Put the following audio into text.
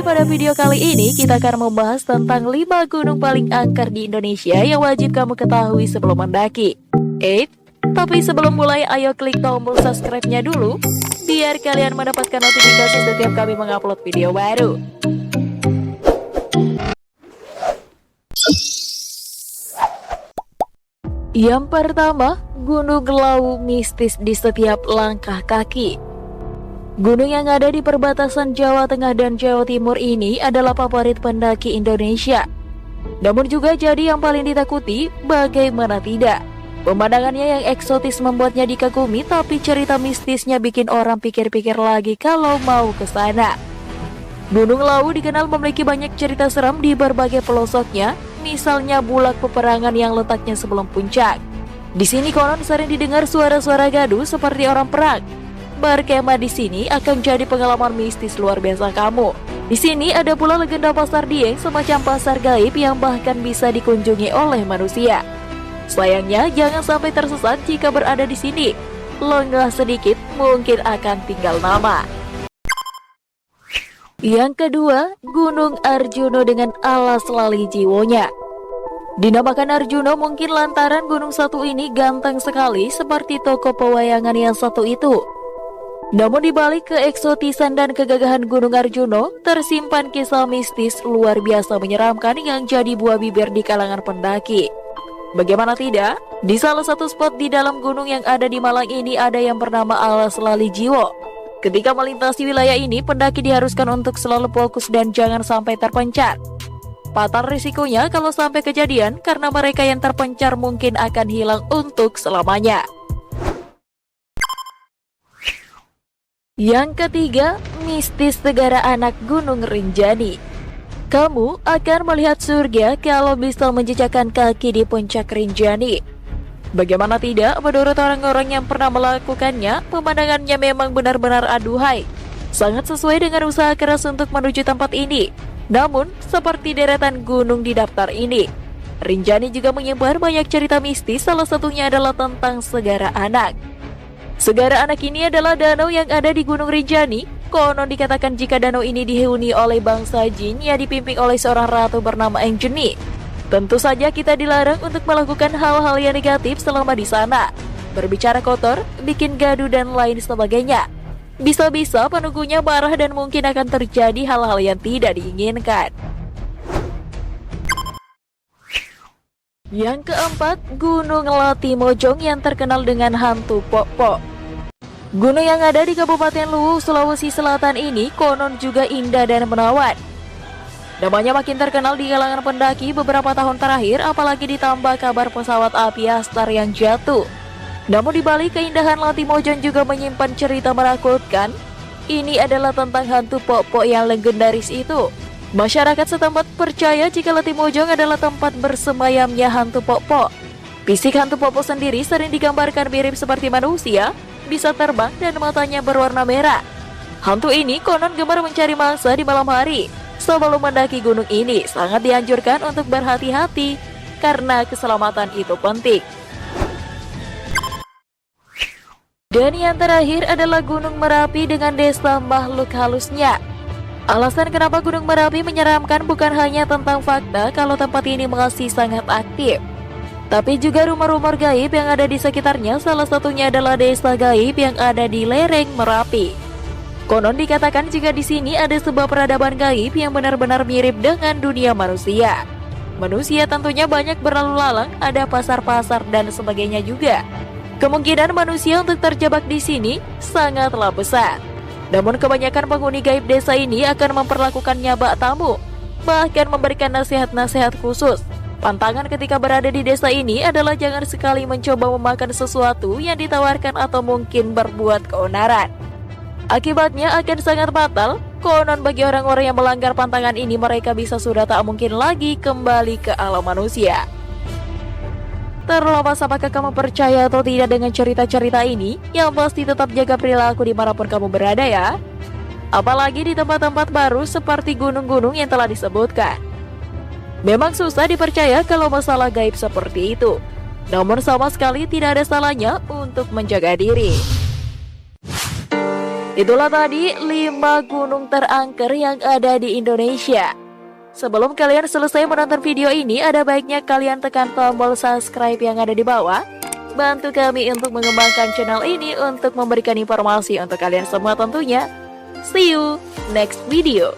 pada video kali ini kita akan membahas tentang 5 gunung paling angker di Indonesia yang wajib kamu ketahui sebelum mendaki. Tapi sebelum mulai ayo klik tombol subscribe-nya dulu biar kalian mendapatkan notifikasi setiap kami mengupload video baru. Yang pertama, Gunung Lawu mistis di setiap langkah kaki. Gunung yang ada di perbatasan Jawa Tengah dan Jawa Timur ini adalah favorit pendaki Indonesia. Namun juga jadi yang paling ditakuti, bagaimana tidak. Pemandangannya yang eksotis membuatnya dikagumi, tapi cerita mistisnya bikin orang pikir-pikir lagi kalau mau ke sana. Gunung Lawu dikenal memiliki banyak cerita seram di berbagai pelosoknya, misalnya bulak peperangan yang letaknya sebelum puncak. Di sini konon sering didengar suara-suara gaduh seperti orang perang. Berkemah di sini akan jadi pengalaman mistis luar biasa kamu. Di sini ada pula legenda pasar Dieng, semacam pasar gaib yang bahkan bisa dikunjungi oleh manusia. Sayangnya jangan sampai tersesat jika berada di sini. Lengah sedikit mungkin akan tinggal nama. Yang kedua, Gunung Arjuno dengan alas lali jiwonya. Dinamakan Arjuno mungkin lantaran gunung satu ini ganteng sekali seperti tokoh pewayangan yang satu itu. Namun dibalik keeksotisan dan kegagahan Gunung Arjuno, tersimpan kisah mistis luar biasa menyeramkan yang jadi buah bibir di kalangan pendaki. Bagaimana tidak? Di salah satu spot di dalam gunung yang ada di Malang ini ada yang bernama Alas Lali Jiwo. Ketika melintasi wilayah ini, pendaki diharuskan untuk selalu fokus dan jangan sampai terpencar. Fatal risikonya kalau sampai kejadian karena mereka yang terpencar mungkin akan hilang untuk selamanya. Yang ketiga, mistis Segara Anak Gunung Rinjani. Kamu akan melihat surga kalau bisa menjejakkan kaki di puncak Rinjani. Bagaimana tidak, menurut orang-orang yang pernah melakukannya, pemandangannya memang benar-benar aduhai. Sangat sesuai dengan usaha keras untuk menuju tempat ini. Namun, seperti deretan gunung di daftar ini, Rinjani juga menyimpan banyak cerita mistis, salah satunya adalah tentang Segara Anak. Segara Anak ini adalah danau yang ada di Gunung Rinjani. Konon dikatakan jika danau ini dihuni oleh bangsa jin yang dipimpin oleh seorang ratu bernama Engjeni. Tentu saja kita dilarang untuk melakukan hal-hal yang negatif selama di sana. Berbicara kotor, bikin gaduh dan lain sebagainya. Bisa-bisa penunggunya marah dan mungkin akan terjadi hal-hal yang tidak diinginkan. Yang keempat, Gunung Latimojong yang terkenal dengan hantu pok-pok. Gunung yang ada di Kabupaten Luwu, Sulawesi Selatan ini konon juga indah dan menawan. Namanya makin terkenal di kalangan pendaki beberapa tahun terakhir, apalagi ditambah kabar pesawat api Astar yang jatuh. Namun dibalik keindahan Latimojong juga menyimpan cerita menakutkan. Ini adalah tentang hantu pok-pok yang legendaris itu. Masyarakat setempat percaya jika Latimojong adalah tempat bersemayamnya hantu pok-pok. Fisik hantu pok-pok sendiri sering digambarkan mirip seperti manusia, bisa terbang dan matanya berwarna merah. Hantu ini konon gemar mencari mangsa di malam hari. Sebelum mendaki gunung ini sangat dianjurkan untuk berhati-hati karena keselamatan itu penting. Dan yang terakhir adalah Gunung Merapi dengan desa makhluk halusnya. Alasan kenapa Gunung Merapi menyeramkan bukan hanya tentang fakta kalau tempat ini masih sangat aktif, tapi juga rumor-rumor gaib yang ada di sekitarnya. Salah satunya adalah desa gaib yang ada di lereng Merapi. Konon dikatakan jika di sini ada sebuah peradaban gaib yang benar-benar mirip dengan dunia manusia. Manusia tentunya banyak berlalu lalang, ada pasar-pasar dan sebagainya juga. Kemungkinan manusia untuk terjebak di sini sangatlah besar. Namun kebanyakan penghuni gaib desa ini akan memperlakukannya bak tamu, bahkan memberikan nasihat-nasihat khusus. Pantangan ketika berada di desa ini adalah jangan sekali mencoba memakan sesuatu yang ditawarkan atau mungkin berbuat keonaran. Akibatnya akan sangat fatal. Konon bagi orang-orang yang melanggar pantangan ini, mereka bisa sudah tak mungkin lagi kembali ke alam manusia. Terlepas apakah kamu percaya atau tidak dengan cerita-cerita ini, yang pasti tetap jaga perilaku dimanapun kamu berada ya. Apalagi di tempat-tempat baru seperti gunung-gunung yang telah disebutkan. Memang susah dipercaya kalau masalah gaib seperti itu. Namun sama sekali tidak ada salahnya untuk menjaga diri. Itulah tadi 5 gunung terangker yang ada di Indonesia. Sebelum kalian selesai menonton video ini, ada baiknya kalian tekan tombol subscribe yang ada di bawah. Bantu kami untuk mengembangkan channel ini untuk memberikan informasi untuk kalian semua tentunya. See you next video.